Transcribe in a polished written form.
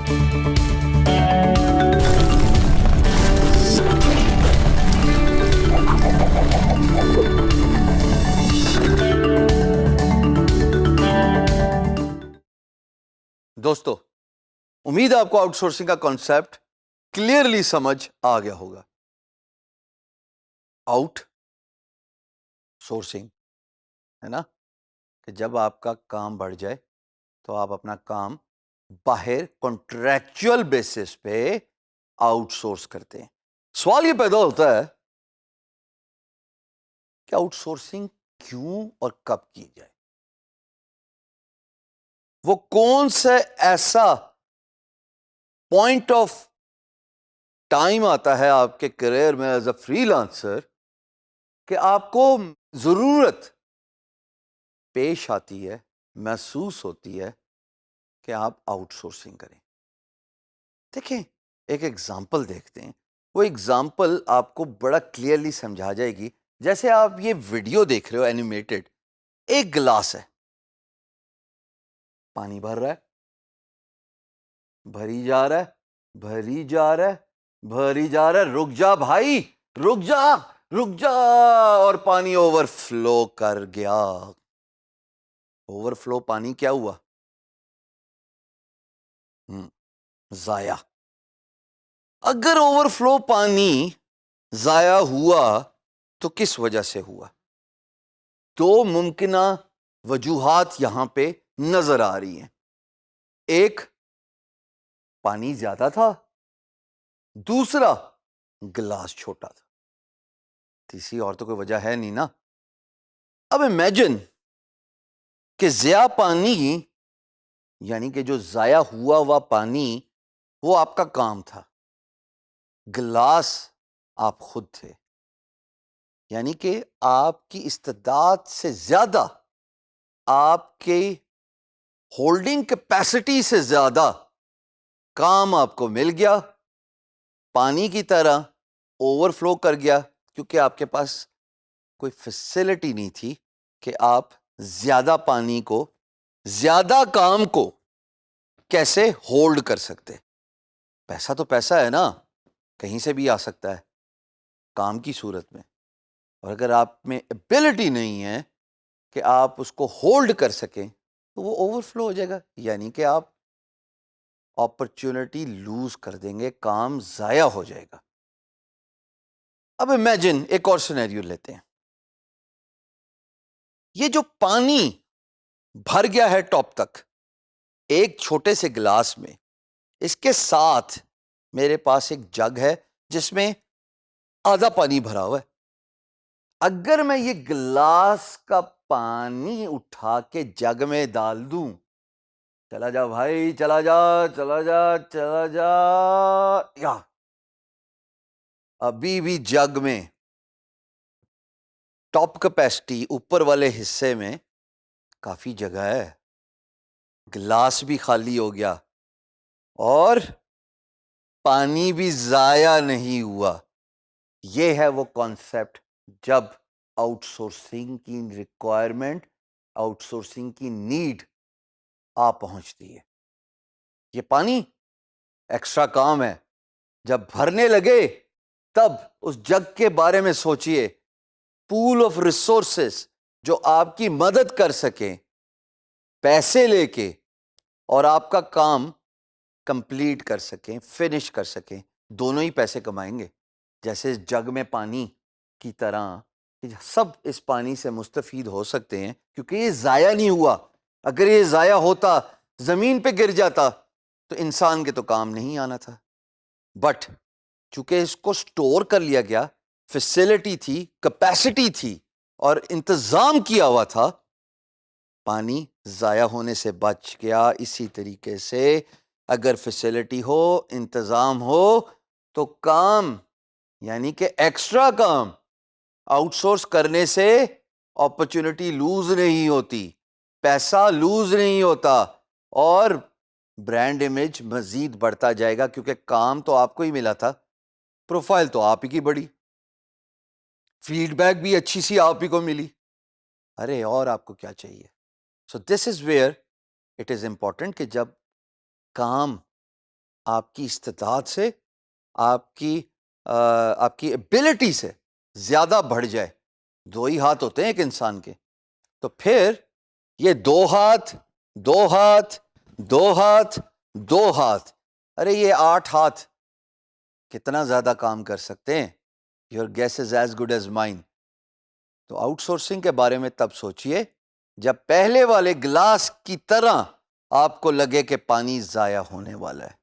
دوستو، امید ہے آپ کو آؤٹ سورسنگ کا کانسیپٹ کلیئرلی سمجھ آ گیا ہوگا. آؤٹ سورسنگ ہے نا کہ جب آپ کا کام بڑھ جائے تو آپ اپنا کام باہر کانٹریکچوئل بیسس پہ آؤٹ سورس کرتے ہیں. سوال یہ پیدا ہوتا ہے کہ آؤٹ سورسنگ کیوں اور کب کی جائے؟ وہ کون سا ایسا پوائنٹ آف ٹائم آتا ہے آپ کے کیریئر میں ایز اے فری لانسر کہ آپ کو ضرورت پیش آتی ہے، محسوس ہوتی ہے کہ آپ آؤٹ سورسنگ کریں؟ دیکھیں، ایک ایگزامپل دیکھتے ہیں. وہ ایگزامپل آپ کو بڑا کلیئرلی سمجھا جائے گی. جیسے آپ یہ ویڈیو دیکھ رہے ہو اینیمیٹڈ، ایک گلاس ہے، پانی بھر رہا ہے، بھری جا رہا ہے، بھری جا رہا ہے، بھری جا رہا ہے. رک جا بھائی، رک جا، رک جا. اور پانی اوور فلو کر گیا. اوور فلو پانی کیا ہوا؟ ضائع. اگر اوور فلو پانی ضائع ہوا تو کس وجہ سے ہوا؟ دو ممکنہ وجوہات یہاں پہ نظر آ رہی ہیں. ایک، پانی زیادہ تھا. دوسرا، گلاس چھوٹا تھا. تیسری اور تو کوئی وجہ ہے نہیں نا. اب امیجن کہ ضیاع پانی، یعنی کہ جو ضائع ہوا پانی وہ آپ کا کام تھا. گلاس آپ خود تھے، یعنی کہ آپ کی استعداد سے زیادہ، آپ کے ہولڈنگ کیپیسٹی سے زیادہ کام آپ کو مل گیا، پانی کی طرح اوور فلو کر گیا، کیونکہ آپ کے پاس کوئی فیسلٹی نہیں تھی کہ آپ زیادہ پانی کو، زیادہ کام کو کیسے ہولڈ کر سکتے. پیسہ تو پیسہ ہے نا، کہیں سے بھی آ سکتا ہے کام کی صورت میں. اور اگر آپ میں ایبلٹی نہیں ہے کہ آپ اس کو ہولڈ کر سکیں تو وہ اوور فلو ہو جائے گا، یعنی کہ آپ اپرچونٹی لوز کر دیں گے، کام ضائع ہو جائے گا. اب امیجن ایک اور سینیریو لیتے ہیں. یہ جو پانی بھر گیا ہے ٹاپ تک ایک چھوٹے سے گلاس میں، اس کے ساتھ میرے پاس ایک جگ ہے جس میں آدھا پانی بھرا ہوا ہے. اگر میں یہ گلاس کا پانی اٹھا کے جگ میں ڈال دوں، چلا جا بھائی، چلا جا، چلا جا، چلا جا، یا ابھی بھی جگ میں ٹاپ کیپیسٹی اوپر والے حصے میں کافی جگہ ہے، گلاس بھی خالی ہو گیا اور پانی بھی ضائع نہیں ہوا. یہ ہے وہ کانسیپٹ جب آؤٹ سورسنگ کی ریکوائرمنٹ، آؤٹ سورسنگ کی نیڈ آ پہنچتی ہے. یہ پانی ایکسٹرا کام ہے، جب بھرنے لگے تب اس جگ کے بارے میں سوچئے، پول آف ریسورسز جو آپ کی مدد کر سکیں پیسے لے کے اور آپ کا کام کمپلیٹ کر سکیں، فنش کر سکیں. دونوں ہی پیسے کمائیں گے. جیسے اس جگ میں پانی کی طرح سب اس پانی سے مستفید ہو سکتے ہیں کیونکہ یہ ضائع نہیں ہوا. اگر یہ ضائع ہوتا، زمین پہ گر جاتا تو انسان کے تو کام نہیں آنا تھا. بٹ چونکہ اس کو سٹور کر لیا گیا، فیسلٹی تھی، کیپیسٹی تھی اور انتظام کیا ہوا تھا، پانی ضائع ہونے سے بچ گیا. اسی طریقے سے اگر فیسلٹی ہو، انتظام ہو تو کام، یعنی کہ ایکسٹرا کام آؤٹ سورس کرنے سے اپرچونٹی لوز نہیں ہوتی، پیسہ لوز نہیں ہوتا اور برانڈ امیج مزید بڑھتا جائے گا کیونکہ کام تو آپ کو ہی ملا تھا، پروفائل تو آپ ہی کی بڑی، فیڈ بیک بھی اچھی سی آپ ہی کو ملی. ارے اور آپ کو کیا چاہیے؟ So this is where it is important کہ جب کام آپ کی استطاعت سے، آپ کی ایبلٹی سے زیادہ بڑھ جائے، 2 ہی ہاتھ ہوتے ہیں ایک انسان کے، تو پھر یہ 2 ہاتھ، 2 ہاتھ، 2 ہاتھ، 2 ہاتھ، ارے یہ 8 ہاتھ کتنا زیادہ کام کر سکتے ہیں؟ Your guess is as good as mine. تو آؤٹ سورسنگ کے بارے میں تب سوچئے جب پہلے والے گلاس کی طرح آپ کو لگے کہ پانی ضائع ہونے والا ہے۔